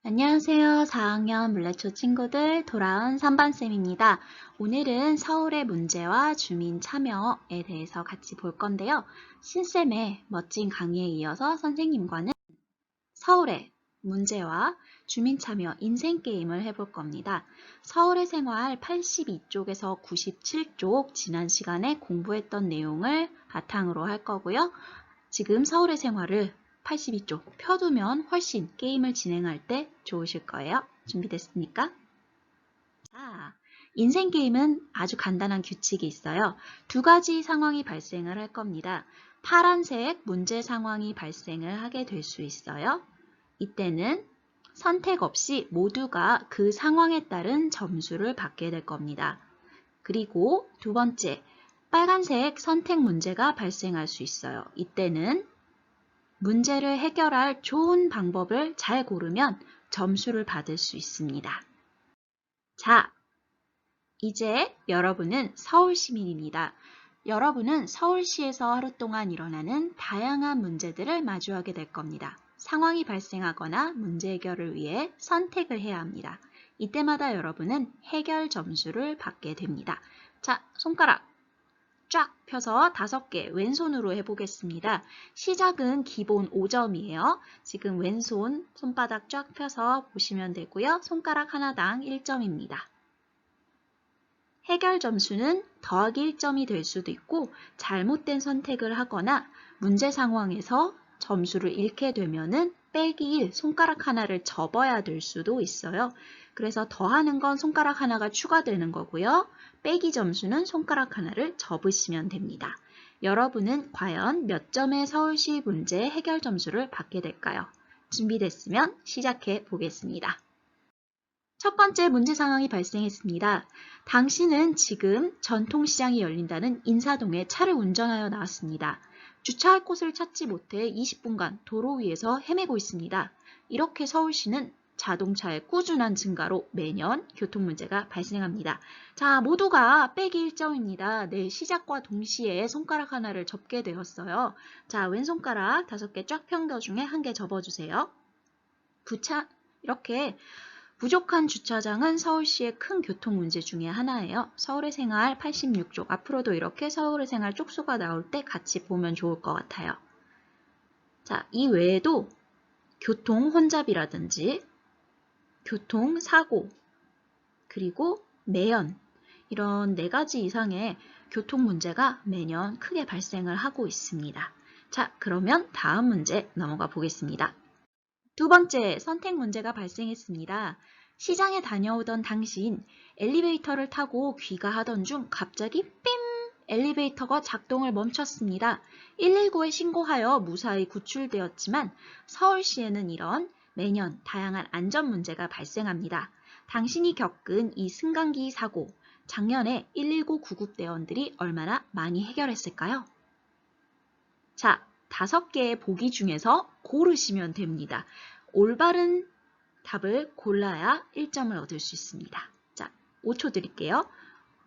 안녕하세요. 4학년 물레초 친구들 돌아온 3반쌤입니다. 오늘은 서울의 문제와 주민 참여에 대해서 같이 볼 건데요. 신쌤의 멋진 강의에 이어서 선생님과는 서울의 문제와 주민 참여 인생 게임을 해볼 겁니다. 서울의 생활 82쪽에서 97쪽 지난 시간에 공부했던 내용을 바탕으로 할 거고요. 지금 서울의 생활을 82쪽 펴두면 훨씬 게임을 진행할 때 좋으실 거예요. 준비됐습니까? 자, 인생 게임은 아주 간단한 규칙이 있어요. 두 가지 상황이 발생을 할 겁니다. 파란색 문제 상황이 발생을 하게 될 수 있어요. 이때는 선택 없이 모두가 그 상황에 따른 점수를 받게 될 겁니다. 그리고 두 번째, 빨간색 선택 문제가 발생할 수 있어요. 이때는 문제를 해결할 좋은 방법을 잘 고르면 점수를 받을 수 있습니다. 자, 이제 여러분은 서울 시민입니다. 여러분은 서울시에서 하루 동안 일어나는 다양한 문제들을 마주하게 될 겁니다. 상황이 발생하거나 문제 해결을 위해 선택을 해야 합니다. 이때마다 여러분은 해결 점수를 받게 됩니다. 자, 손가락 쫙 펴서 5개 왼손으로 해보겠습니다. 시작은 기본 5점이에요. 지금 왼손 손바닥 쫙 펴서 보시면 되고요. 손가락 하나당 1점입니다. 해결 점수는 더하기 1점이 될 수도 있고 잘못된 선택을 하거나 문제 상황에서 점수를 잃게 되면은 빼기 1 손가락 하나를 접어야 될 수도 있어요. 그래서 더하는 건 손가락 하나가 추가되는 거고요. 빼기 점수는 손가락 하나를 접으시면 됩니다. 여러분은 과연 몇 점의 서울시 문제 해결 점수를 받게 될까요? 준비됐으면 시작해 보겠습니다. 첫 번째 문제 상황이 발생했습니다. 당신은 지금 전통시장이 열린다는 인사동에 차를 운전하여 나왔습니다. 주차할 곳을 찾지 못해 20분간 도로 위에서 헤매고 있습니다. 이렇게 서울시는 자동차의 꾸준한 증가로 매년 교통문제가 발생합니다. 자, 모두가 빼기 1점입니다. 네, 시작과 동시에 손가락 하나를 접게 되었어요. 자, 왼손가락 5개 쫙 편 거 중에 1개 접어주세요. 이렇게 부족한 주차장은 서울시의 큰 교통 문제 중에 하나예요. 서울의 생활 86쪽. 앞으로도 이렇게 서울의 생활 쪽수가 나올 때 같이 보면 좋을 것 같아요. 자, 이 외에도 교통 혼잡이라든지 교통사고, 그리고 매연, 이런 4가지 이상의 교통 문제가 매년 크게 발생을 하고 있습니다. 자, 그러면 다음 문제 넘어가 보겠습니다. 두 번째, 선택 문제가 발생했습니다. 시장에 다녀오던 당신, 엘리베이터를 타고 귀가하던 중 갑자기 삥! 엘리베이터가 작동을 멈췄습니다. 119에 신고하여 무사히 구출되었지만 서울시에는 이런 매년 다양한 안전 문제가 발생합니다. 당신이 겪은 이 승강기 사고, 작년에 119 구급대원들이 얼마나 많이 해결했을까요? 자, 5개의 보기 중에서 고르시면 됩니다. 올바른 답을 골라야 1점을 얻을 수 있습니다. 자, 5초 드릴게요.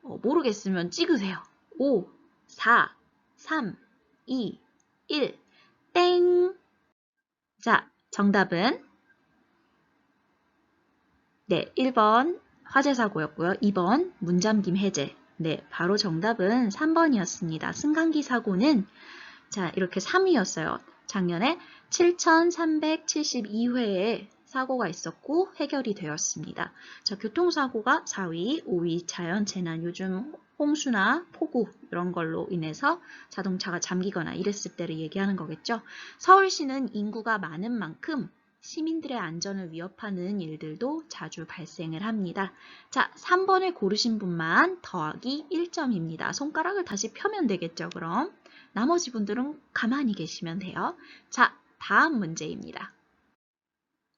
모르겠으면 찍으세요. 5, 4, 3, 2, 1, 땡! 자, 정답은 네, 1번 화재사고였고요. 2번 문잠김 해제. 네, 바로 정답은 3번이었습니다. 승강기 사고는 자, 이렇게 3위였어요. 작년에 7,372회의 사고가 있었고 해결이 되었습니다. 자, 교통사고가 4위, 5위 자연재난, 요즘 홍수나 폭우 이런 걸로 인해서 자동차가 잠기거나 이랬을 때를 얘기하는 거겠죠. 서울시는 인구가 많은 만큼 시민들의 안전을 위협하는 일들도 자주 발생을 합니다. 자, 3번을 고르신 분만 더하기 1점입니다. 손가락을 다시 펴면 되겠죠, 그럼. 나머지 분들은 가만히 계시면 돼요. 자, 다음 문제입니다.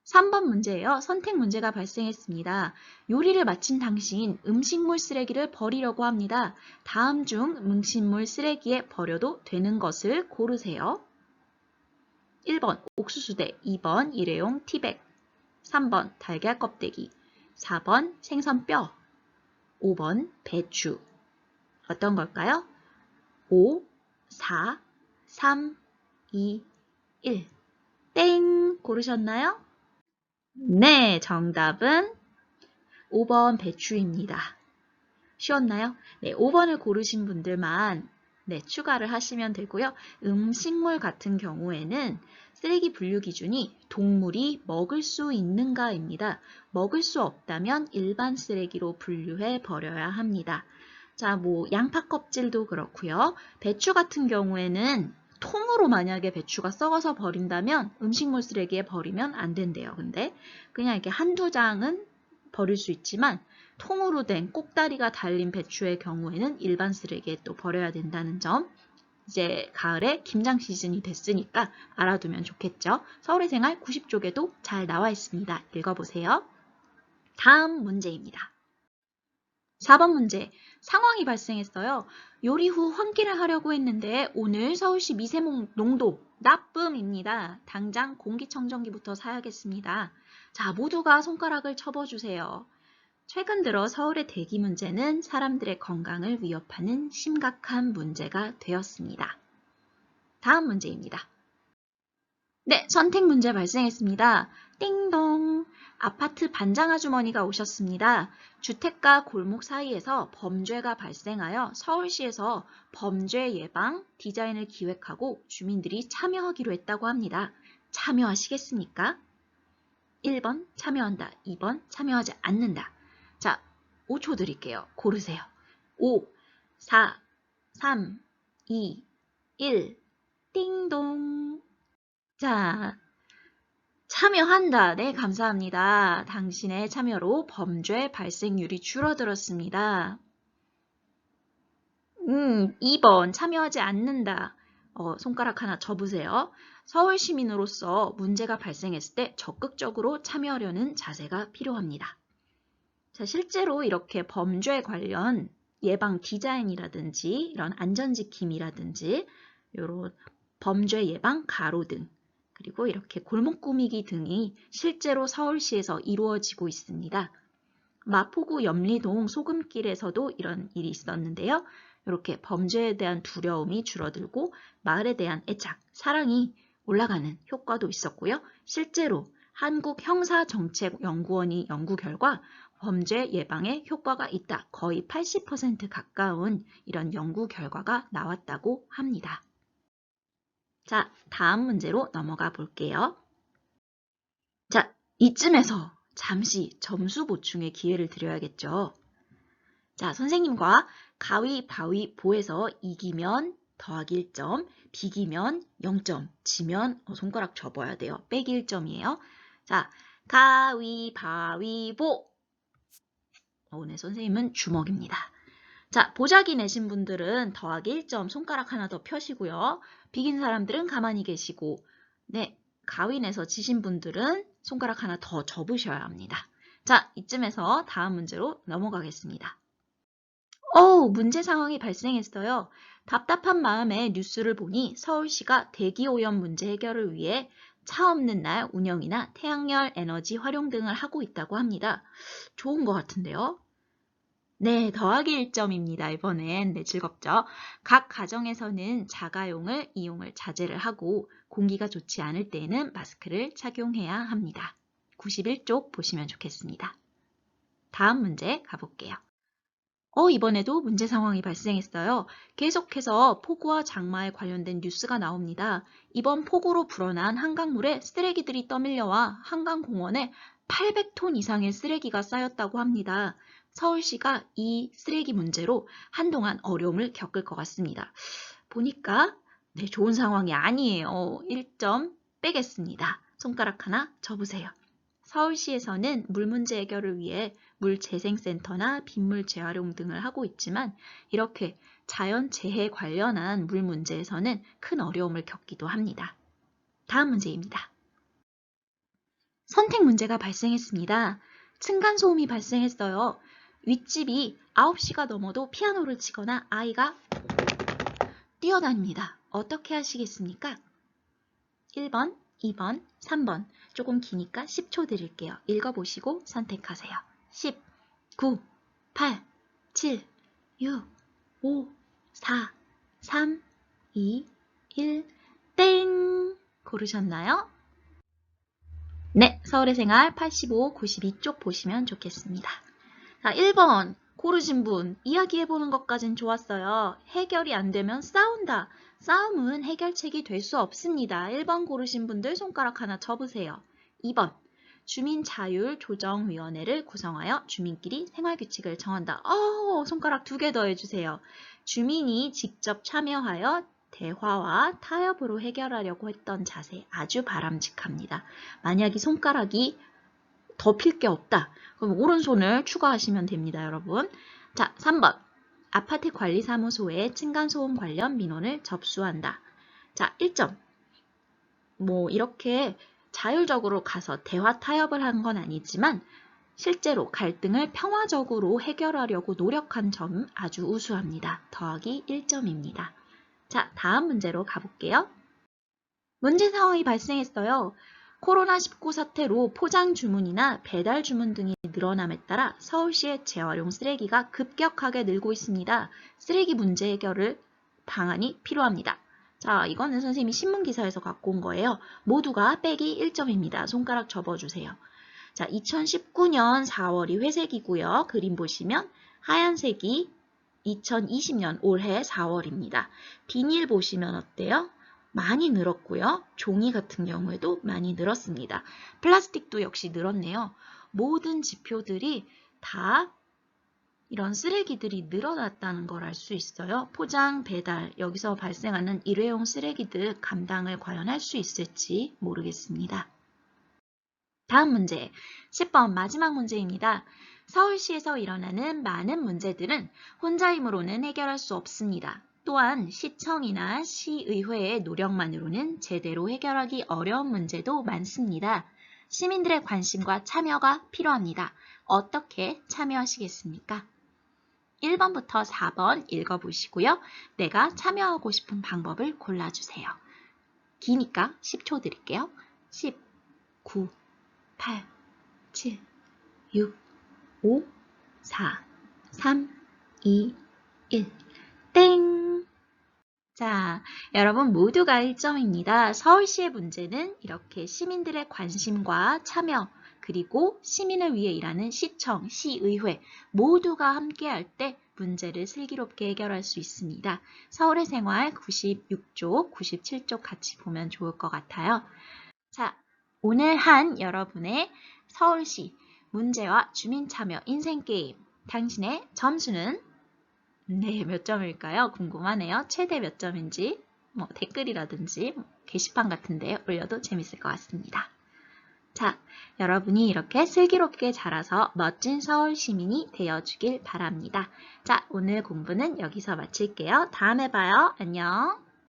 3번 문제예요. 선택 문제가 발생했습니다. 요리를 마친 당신, 음식물 쓰레기를 버리려고 합니다. 다음 중 음식물 쓰레기에 버려도 되는 것을 고르세요. 1번 옥수수대, 2번 일회용 티백, 3번 달걀 껍데기, 4번 생선뼈, 5번 배추. 어떤 걸까요? 5, 4, 3, 2, 1. 땡! 고르셨나요? 네, 정답은 5번 배추입니다. 쉬웠나요? 네, 5번을 고르신 분들만 네, 추가를 하시면 되고요. 음식물 같은 경우에는 쓰레기 분류 기준이 동물이 먹을 수 있는가입니다. 먹을 수 없다면 일반 쓰레기로 분류해 버려야 합니다. 자, 양파 껍질도 그렇고요. 배추 같은 경우에는 통으로 만약에 배추가 썩어서 버린다면 음식물 쓰레기에 버리면 안 된대요. 근데 그냥 이렇게 한두 장은 버릴 수 있지만 통으로 된 꼭다리가 달린 배추의 경우에는 일반 쓰레기에 또 버려야 된다는 점. 이제 가을에 김장 시즌이 됐으니까 알아두면 좋겠죠. 서울의 생활 90쪽에도 잘 나와 있습니다. 읽어보세요. 다음 문제입니다. 4번 문제. 상황이 발생했어요. 요리 후 환기를 하려고 했는데 오늘 서울시 미세먼지 농도 나쁨입니다. 당장 공기청정기부터 사야겠습니다. 자, 모두가 손가락을 쳐봐주세요. 최근 들어 서울의 대기 문제는 사람들의 건강을 위협하는 심각한 문제가 되었습니다. 다음 문제입니다. 네, 선택 문제 발생했습니다. 띵동. 아파트 반장 아주머니가 오셨습니다. 주택가 골목 사이에서 범죄가 발생하여 서울시에서 범죄 예방 디자인을 기획하고 주민들이 참여하기로 했다고 합니다. 참여하시겠습니까? 1번 참여한다. 2번 참여하지 않는다. 자, 5초 드릴게요. 고르세요. 5, 4, 3, 2, 1. 띵동. 자, 참여한다. 네, 감사합니다. 당신의 참여로 범죄 발생률이 줄어들었습니다. 2번 참여하지 않는다. 손가락 하나 접으세요. 서울 시민으로서 문제가 발생했을 때 적극적으로 참여하려는 자세가 필요합니다. 자, 실제로 이렇게 범죄 관련 예방 디자인이라든지 이런 안전지킴이라든지 이런 범죄 예방 가로등 그리고 이렇게 골목 꾸미기 등이 실제로 서울시에서 이루어지고 있습니다. 마포구 염리동 소금길에서도 이런 일이 있었는데요. 이렇게 범죄에 대한 두려움이 줄어들고 마을에 대한 애착, 사랑이 올라가는 효과도 있었고요. 실제로 한국형사정책연구원이 연구 결과 범죄 예방에 효과가 있다. 거의 80% 가까운 이런 연구 결과가 나왔다고 합니다. 자, 다음 문제로 넘어가 볼게요. 자, 이쯤에서 잠시 점수 보충의 기회를 드려야겠죠. 자, 선생님과 가위바위보에서 이기면 더하기 1점, 비기면 0점, 지면 손가락 접어야 돼요. 빼기 1점이에요. 자, 가위바위보. 오늘 선생님은 주먹입니다. 자, 보자기 내신 분들은 더하기 1점 손가락 하나 더 펴시고요. 비긴 사람들은 가만히 계시고 네, 가위 내서 지신 분들은 손가락 하나 더 접으셔야 합니다. 자, 이쯤에서 다음 문제로 넘어가겠습니다. 문제 상황이 발생했어요. 답답한 마음에 뉴스를 보니 서울시가 대기오염 문제 해결을 위해 차 없는 날 운영이나 태양열 에너지 활용 등을 하고 있다고 합니다. 좋은 것 같은데요. 네, 더하기 1점입니다. 이번엔. 네, 즐겁죠? 각 가정에서는 자가용을 이용을 자제를 하고 공기가 좋지 않을 때에는 마스크를 착용해야 합니다. 91쪽 보시면 좋겠습니다. 다음 문제 가볼게요. 이번에도 문제 상황이 발생했어요. 계속해서 폭우와 장마에 관련된 뉴스가 나옵니다. 이번 폭우로 불어난 한강물에 쓰레기들이 떠밀려와 한강공원에 800톤 이상의 쓰레기가 쌓였다고 합니다. 서울시가 이 쓰레기 문제로 한동안 어려움을 겪을 것 같습니다. 보니까 네, 좋은 상황이 아니에요. 1점 빼겠습니다. 손가락 하나 접으세요. 서울시에서는 물 문제 해결을 위해 물재생센터나 빗물 재활용 등을 하고 있지만 이렇게 자연재해 관련한 물 문제에서는 큰 어려움을 겪기도 합니다. 다음 문제입니다. 선택 문제가 발생했습니다. 층간소음이 발생했어요. 윗집이 9시가 넘어도 피아노를 치거나 아이가 뛰어다닙니다. 어떻게 하시겠습니까? 1번, 2번, 3번. 조금 기니까 10초 드릴게요. 읽어보시고 선택하세요. 10, 9, 8, 7, 6, 5, 4, 3, 2, 1, 땡! 고르셨나요? 네, 서울의 생활 85, 92쪽 보시면 좋겠습니다. 자, 1번 고르신 분 이야기해보는 것까진 좋았어요. 해결이 안 되면 싸운다. 싸움은 해결책이 될 수 없습니다. 1번 고르신 분들 손가락 하나 쳐보세요. 2번 주민자율조정위원회를 구성하여 주민끼리 생활규칙을 정한다. 손가락 2개 더 해주세요. 주민이 직접 참여하여 대화와 타협으로 해결하려고 했던 자세 아주 바람직합니다. 만약 이 손가락이 더 필 게 없다. 그럼 오른손을 추가하시면 됩니다, 여러분. 자, 3번. 아파트 관리사무소에 층간소음 관련 민원을 접수한다. 자, 1점. 이렇게 자율적으로 가서 대화 타협을 한 건 아니지만 실제로 갈등을 평화적으로 해결하려고 노력한 점 아주 우수합니다. 더하기 1점입니다. 자, 다음 문제로 가볼게요. 문제 상황이 발생했어요. 코로나19 사태로 포장 주문이나 배달 주문 등이 늘어남에 따라 서울시의 재활용 쓰레기가 급격하게 늘고 있습니다. 쓰레기 문제 해결을 방안이 필요합니다. 자, 이거는 선생님이 신문기사에서 갖고 온 거예요. 모두가 빼기 1점입니다. 손가락 접어주세요. 자, 2019년 4월이 회색이고요. 그림 보시면 하얀색이 2020년 올해 4월입니다. 비닐 보시면 어때요? 많이 늘었고요. 종이 같은 경우에도 많이 늘었습니다. 플라스틱도 역시 늘었네요. 모든 지표들이 다 이런 쓰레기들이 늘어났다는 걸 알 수 있어요. 포장, 배달, 여기서 발생하는 일회용 쓰레기들 감당을 과연 할 수 있을지 모르겠습니다. 다음 문제, 10번 마지막 문제입니다. 서울시에서 일어나는 많은 문제들은 혼자 힘으로는 해결할 수 없습니다. 또한 시청이나 시의회의 노력만으로는 제대로 해결하기 어려운 문제도 많습니다. 시민들의 관심과 참여가 필요합니다. 어떻게 참여하시겠습니까? 1번부터 4번 읽어보시고요. 내가 참여하고 싶은 방법을 골라주세요. 기니까 10초 드릴게요. 10, 9, 8, 7, 6, 5, 4, 3, 2, 1, 땡! 자, 여러분 모두가 1점입니다. 서울시의 문제는 이렇게 시민들의 관심과 참여, 그리고 시민을 위해 일하는 시청, 시의회 모두가 함께할 때 문제를 슬기롭게 해결할 수 있습니다. 서울의 생활 96쪽, 97쪽 같이 보면 좋을 것 같아요. 자, 오늘 한 여러분의 서울시 문제와 주민참여 인생게임, 당신의 점수는 몇 점일까요? 궁금하네요. 최대 몇 점인지 댓글이라든지 게시판 같은 데 올려도 재밌을 것 같습니다. 자, 여러분이 이렇게 슬기롭게 자라서 멋진 서울 시민이 되어주길 바랍니다. 자, 오늘 공부는 여기서 마칠게요. 다음에 봐요. 안녕.